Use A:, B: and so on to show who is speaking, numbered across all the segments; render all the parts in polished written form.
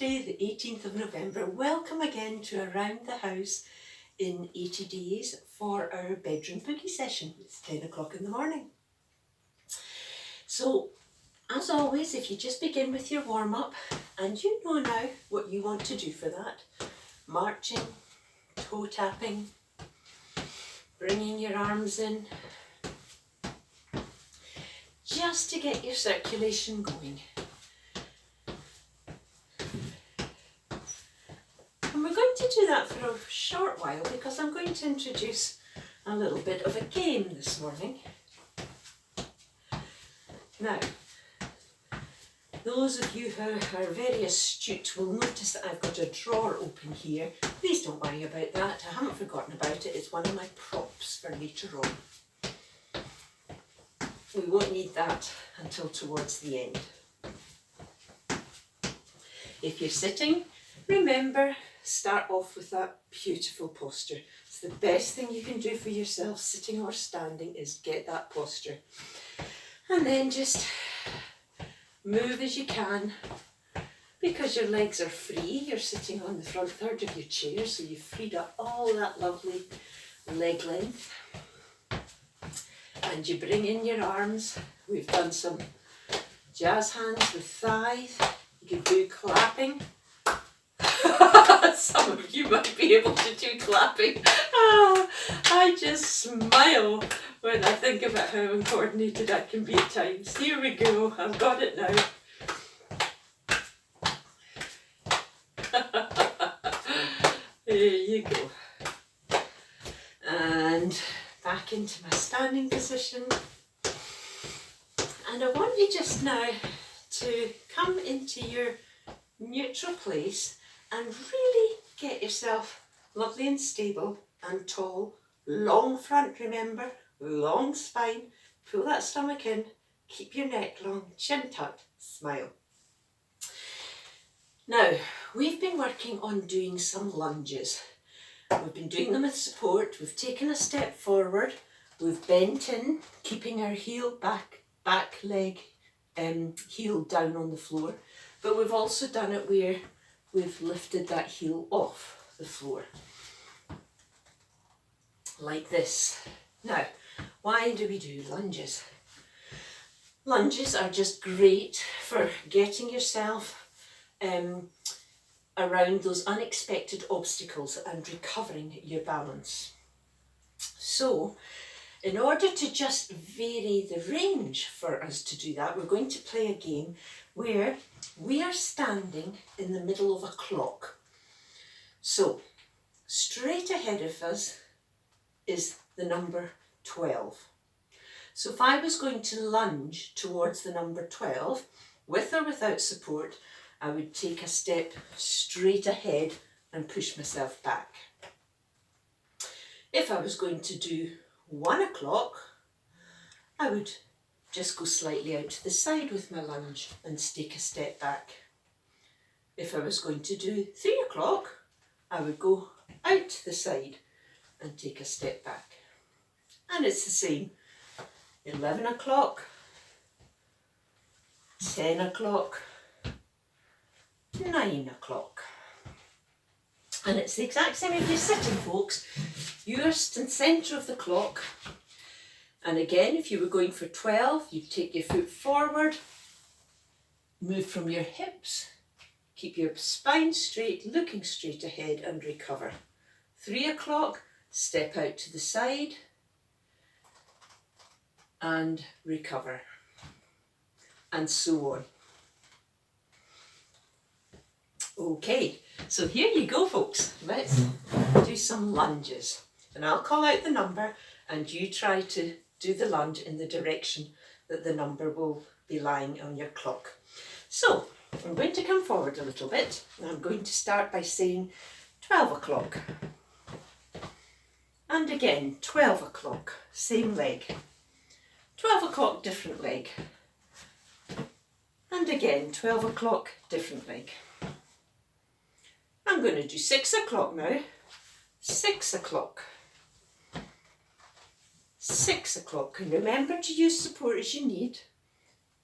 A: Thursday the 18th of November. Welcome again to Around the House in 80 Days for our bedroom boogie session. It's 10 o'clock in the morning. So, as always, if you just begin with your warm-up, and you know now what you want to do for that. Marching, toe tapping, bringing your arms in, just to get your circulation going. And we're going to do that for a short while because I'm going to introduce a little bit of a game this morning. Now, those of you who are very astute will notice that I've got a drawer open here. Please don't worry about that. I haven't forgotten about it. It's one of my props for later on. We won't need that until towards the end. If you're sitting, remember, start off with that beautiful posture. It's the best thing you can do for yourself, sitting or standing, is get that posture. And then just move as you can. Because your legs are free, you're sitting on the front third of your chair, so you've freed up all that lovely leg length. And you bring in your arms. We've done some jazz hands with thighs. You can do clapping. Some of you might be able to do clapping. I just smile when I think about how uncoordinated I can be at times. Here we go, I've got it now. There you go. And back into my standing position. And I want you just now to come into your neutral place and really get yourself lovely and stable and tall. Long front, remember, long spine. Pull that stomach in, keep your neck long, chin tucked, smile. Now, we've been working on doing some lunges. We've been doing them with support. We've taken a step forward. We've bent in, keeping our heel back leg heel down on the floor. But we've also done it where we've lifted that heel off the floor. Like this. Now, why do we do lunges? Lunges are just great for getting yourself around those unexpected obstacles and recovering your balance. So, in order to just vary the range for us to do that, we're going to play a game where we are standing in the middle of a clock. So, straight ahead of us is the number 12. So if I was going to lunge towards the number 12, with or without support, I would take a step straight ahead and push myself back. If I was going to do 1 o'clock, I would just go slightly out to the side with my lunge and take a step back. If I was going to do 3 o'clock, I would go out to the side and take a step back. And it's the same. 11 o'clock, 10 o'clock, 9 o'clock. And it's the exact same if you're sitting, folks. You're in the centre of the clock. And again, if you were going for 12, you'd take your foot forward, move from your hips, keep your spine straight, looking straight ahead and recover. 3 o'clock, step out to the side and recover. And so on. Okay, so here you go, folks. Let's do some lunges. And I'll call out the number and you try to do the lunge in the direction that the number will be lying on your clock. So, I'm going to come forward a little bit and I'm going to start by saying 12 o'clock. And again, 12 o'clock, same leg. 12 o'clock, different leg. And again, 12 o'clock, different leg. I'm going to do 6 o'clock now. 6 o'clock. 6 o'clock. And remember to use support as you need.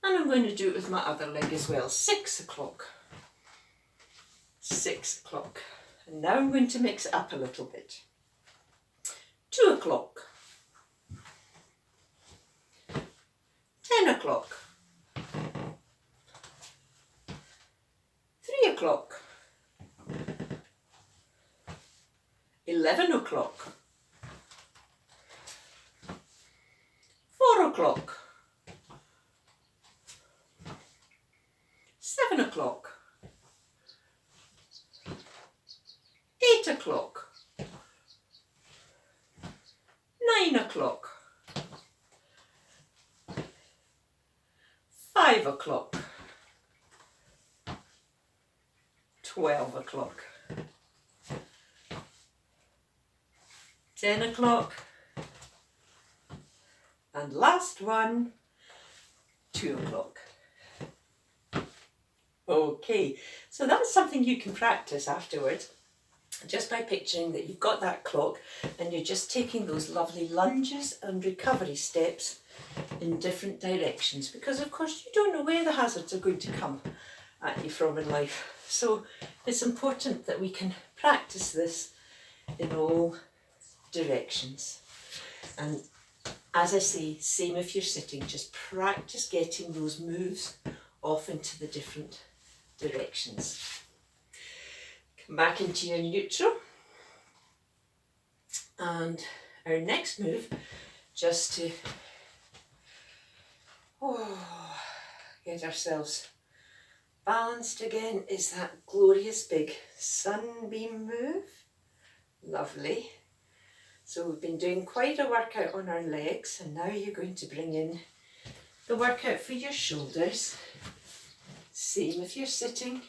A: And I'm going to do it with my other leg as well. 6 o'clock. 6 o'clock. And now I'm going to mix it up a little bit. 2 o'clock. 10 o'clock. 3 o'clock. 11 o'clock. 4 o'clock. 7 o'clock. 8 o'clock. 9 o'clock. 5 o'clock. 12 o'clock. 10 o'clock. And last one, 2 o'clock. Okay, so that's something you can practice afterwards, just by picturing that you've got that clock and you're just taking those lovely lunges and recovery steps in different directions, because of course you don't know where the hazards are going to come at you from in life. So it's important that we can practice this in all directions. And as I say, same if you're sitting, just practice getting those moves off into the different directions. Come back into your neutral. And our next move, just to get ourselves balanced again, is that glorious big sunbeam move. Lovely. So we've been doing quite a workout on our legs, and now you're going to bring in the workout for your shoulders. Same if you're sitting.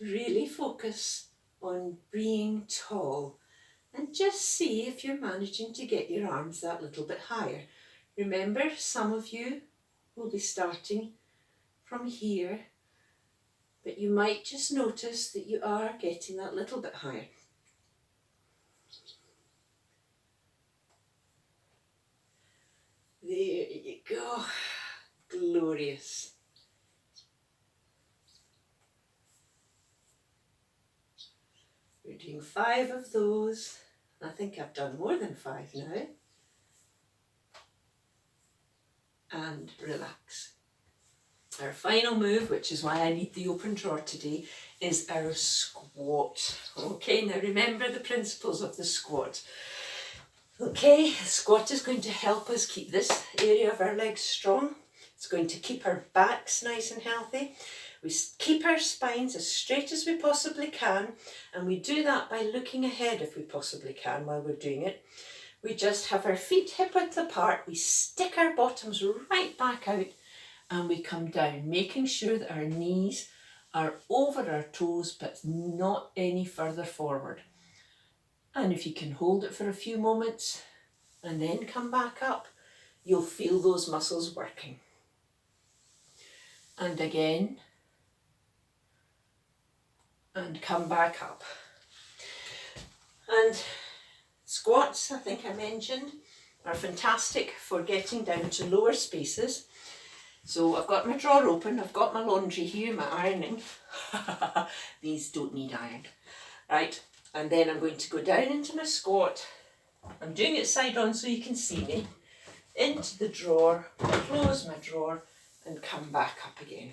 A: Really focus on being tall and just see if you're managing to get your arms that little bit higher. Remember, some of you will be starting from here, but you might just notice that you are getting that little bit higher. There you go. Glorious. We're doing 5 of those. I think I've done more than 5 now. And relax. Our final move, which is why I need the open drawer today, is our squat. Okay, now remember the principles of the squat. Okay, the squat is going to help us keep this area of our legs strong. It's going to keep our backs nice and healthy. We keep our spines as straight as we possibly can, and we do that by looking ahead if we possibly can while we're doing it. We just have our feet hip width apart, we stick our bottoms right back out, and we come down, making sure that our knees are over our toes but not any further forward. And if you can hold it for a few moments and then come back up, you'll feel those muscles working. And again, and come back up. And squats, I think I mentioned, are fantastic for getting down to lower spaces. So I've got my drawer open, I've got my laundry here, my ironing. These don't need iron. Right, and then I'm going to go down into my squat. I'm doing it side on so you can see me. Into the drawer, close my drawer, and come back up again.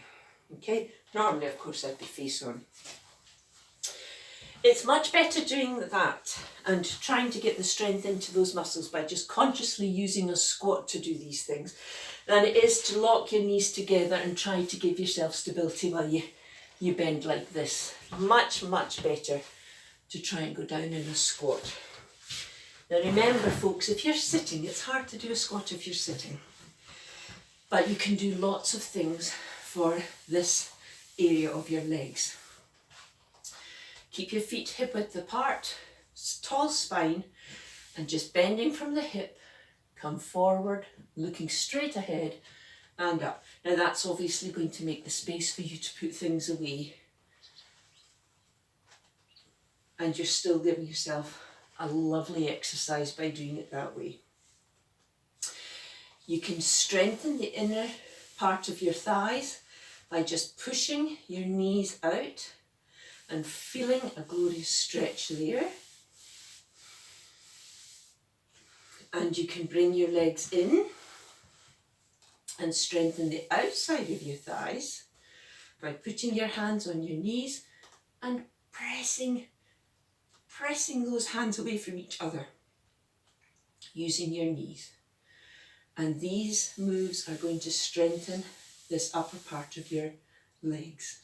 A: Okay, normally of course I'd be face on. It's much better doing that and trying to get the strength into those muscles by just consciously using a squat to do these things than it is to lock your knees together and try to give yourself stability while you bend like this. Much, much better to try and go down in a squat. Now remember folks, if you're sitting, it's hard to do a squat if you're sitting, but you can do lots of things for this area of your legs. Keep your feet hip width apart, tall spine, and just bending from the hip, come forward, looking straight ahead and up. Now that's obviously going to make the space for you to put things away. And you're still giving yourself a lovely exercise by doing it that way. You can strengthen the inner part of your thighs by just pushing your knees out and feeling a glorious stretch there. And you can bring your legs in and strengthen the outside of your thighs by putting your hands on your knees and pressing those hands away from each other using your knees. And these moves are going to strengthen this upper part of your legs.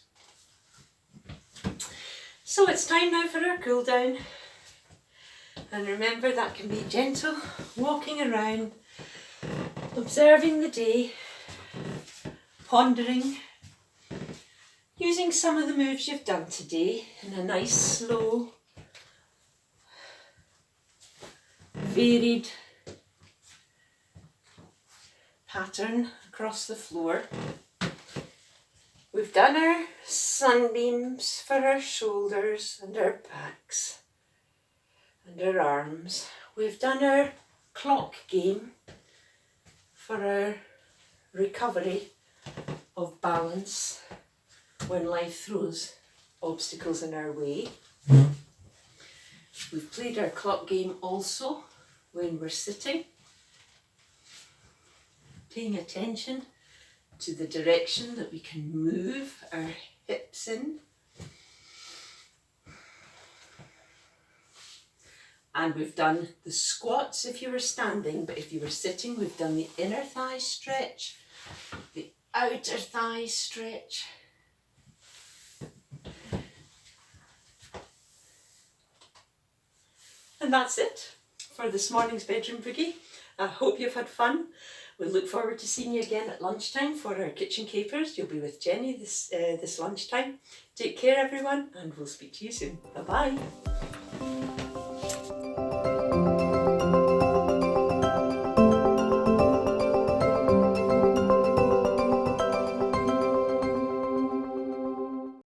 A: So it's time now for our cool down. And remember, that can be gentle, walking around, observing the day, pondering, using some of the moves you've done today in a nice, slow, varied pattern across the floor. We've done our sunbeams for our shoulders and our backs and our arms. We've done our clock game for our recovery of balance when life throws obstacles in our way. We've played our clock game also when we're sitting, paying attention to the direction that we can move our hips in. And we've done the squats if you were standing, but if you were sitting, we've done the inner thigh stretch, the outer thigh stretch. And that's it for this morning's bedroom boogie. I hope you've had fun. We look forward to seeing you again at lunchtime for our kitchen capers. You'll be with Jenny this lunchtime. Take care everyone, and we'll speak to you soon. Bye bye.